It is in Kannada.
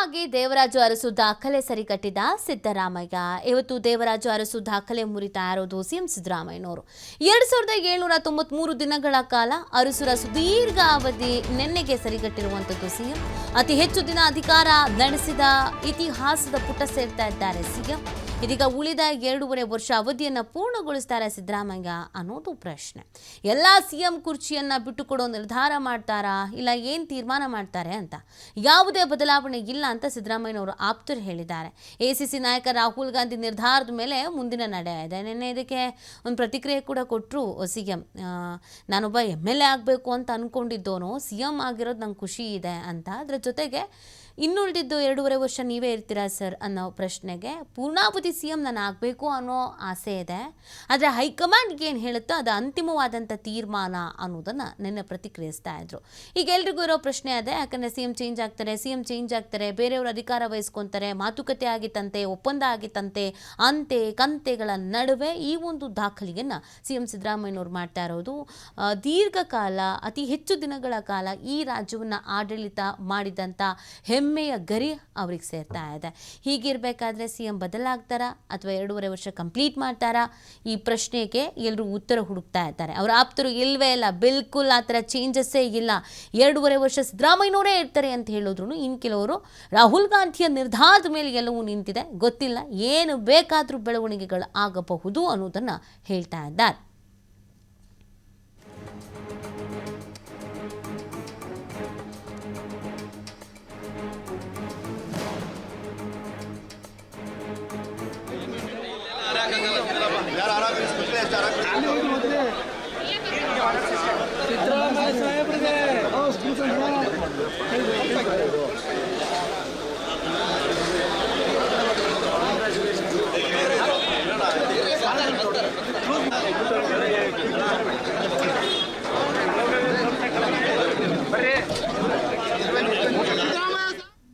ಆಗಿ ದೇವರಾಜು ಅರಸು ದಾಖಲೆ ಸರಿಕಟ್ಟಿದ ಸಿದ್ದರಾಮಯ್ಯ. ಇವತ್ತು ದೇವರಾಜು ಅರಸು ದಾಖಲೆ ಮುರಿತಾ ಇರೋದು ಸಿಎಂ ಸಿದ್ದರಾಮಯ್ಯನವರು. 2793 ದಿನಗಳ ಕಾಲ ಅರಸುರ ಸುದೀರ್ಘ ಅವಧಿ ನಿನ್ನೆಗೆ ಸರಿಗಟ್ಟಿರುವಂಥದ್ದು ಸಿಎಂ. ಅತಿ ಹೆಚ್ಚು ದಿನ ಅಧಿಕಾರ ನಡೆಸಿದ ಇತಿಹಾಸದ ಪುಟ ಸೇರ್ತಾ ಇದ್ದಾರೆ ಸಿಎಂ. ಇದೀಗ ಉಳಿದ 2.5 ವರ್ಷ ಅವಧಿಯನ್ನು ಪೂರ್ಣಗೊಳಿಸ್ತಾರೆ ಸಿದ್ದರಾಮಯ್ಯ ಅನ್ನೋದು ಪ್ರಶ್ನೆ. ಎಲ್ಲ ಸಿಎಂ ಕುರ್ಚಿಯನ್ನ ಬಿಟ್ಟುಕೊಡೋ ನಿರ್ಧಾರ ಮಾಡ್ತಾರಾ, ಇಲ್ಲ ಏನು ತೀರ್ಮಾನ ಮಾಡ್ತಾರೆ ಅಂತ. ಯಾವುದೇ ಬದಲಾವಣೆ ಇಲ್ಲ ಅಂತ ಸಿದ್ದರಾಮಯ್ಯನವರು ಆಪ್ತರು ಹೇಳಿದ್ದಾರೆ. ಎಸಿಸಿ ನಾಯಕ ರಾಹುಲ್ ಗಾಂಧಿ ನಿರ್ಧಾರದ ಮೇಲೆ ಮುಂದಿನ ನಡೆ ಇದೆ. ನಿನ್ನೆ ಇದಕ್ಕೆ ಒಂದು ಪ್ರತಿಕ್ರಿಯೆ ಕೂಡ ಕೊಟ್ಟರು ಸಿಎಂ. ನಾನೊಬ್ಬ MLA ಆಗಬೇಕು ಅಂತ ಅಂದ್ಕೊಂಡಿದ್ದೋನು, ಸಿಎಂ ಆಗಿರೋದು ನಂಗೆ ಖುಷಿ ಇದೆ ಅಂತ. ಅದರ ಜೊತೆಗೆ ಇನ್ನುಳಿದಿದ್ದು 2.5 ವರ್ಷ ನೀವೇ ಇರ್ತೀರಾ ಸರ್ ಅನ್ನೋ ಪ್ರಶ್ನೆಗೆ ಪೂರ್ಣಾವಧಿ ಸಿಎಂ ನಾನು ಆಗಬೇಕು ಅನ್ನೋ ಆಸೆ ಇದೆ, ಆದರೆ ಹೈಕಮಾಂಡ್ಗೆ ಏನು ಹೇಳುತ್ತೋ ಅದು ಅಂತಿಮವಾದಂಥ ತೀರ್ಮಾನ ಅನ್ನೋದನ್ನು ನಿನ್ನೆ ಪ್ರತಿಕ್ರಿಯಿಸ್ತಾ ಇದ್ರು. ಈಗ ಎಲ್ರಿಗೂ ಇರೋ ಪ್ರಶ್ನೆ ಅದೇ, ಯಾಕಂದರೆ ಸಿಎಂ ಚೇಂಜ್ ಆಗ್ತಾರೆ, ಬೇರೆಯವರು ಅಧಿಕಾರ ವಹಿಸ್ಕೊತಾರೆ, ಮಾತುಕತೆ ಆಗಿತ್ತಂತೆ, ಒಪ್ಪಂದ ಆಗಿತ್ತಂತೆ, ಅಂತೆ ಕಂತೆಗಳ ನಡುವೆ ಈ ಒಂದು ದಾಖಲೆಯನ್ನು ಸಿಎಂ ಸಿದ್ದರಾಮಯ್ಯನವರು ಮಾಡ್ತಾ ಇರೋದು. ದೀರ್ಘಕಾಲ ಅತಿ ಹೆಚ್ಚು ದಿನಗಳ ಕಾಲ ಈ ರಾಜ್ಯವನ್ನು ಆಡಳಿತ ಮಾಡಿದಂಥ ಹೆಮ್ಮೆಯ ಗರಿ ಅವ್ರಿಗೆ ಸೇರ್ತಾ ಇದೆ. ಹೀಗಿರಬೇಕಾದ್ರೆ ಸಿಎಂ ಬದಲಾಗ್ತಾರಾ ಅಥವಾ 2.5 ವರ್ಷ ಕಂಪ್ಲೀಟ್ ಮಾಡ್ತಾರಾ? ಈ ಪ್ರಶ್ನೆಗೆ ಎಲ್ಲರೂ ಉತ್ತರ ಹುಡುಕ್ತಾ ಇದ್ದಾರೆ. ಅವರ ಆಪ್ತರು ಇಲ್ವೇ ಇಲ್ಲ, ಬಿಲ್ಕುಲ್ ಆ ಥರ ಚೇಂಜಸ್ಸೇ ಇಲ್ಲ, 2.5 ವರ್ಷ ಸಿದ್ದರಾಮಯ್ಯನವರೇ ಇರ್ತಾರೆ ಅಂತ ಹೇಳಿದ್ರು. ಇನ್ನು ಕೆಲವರು ರಾಹುಲ್ ಗಾಂಧಿಯ ನಿರ್ಧಾರದ ಮೇಲೆ ಎಲ್ಲವೂ ನಿಂತಿದೆ, ಗೊತ್ತಿಲ್ಲ, ಏನು ಬೇಕಾದರೂ ಬೆಳವಣಿಗೆಗಳು ಆಗಬಹುದು ಅನ್ನೋದನ್ನು ಹೇಳ್ತಾ ಇದ್ದಾರೆ. ಸಿದ್ದರಾಮಯ್ಯ ಸಾಹೇಬ್ರಿಗೆ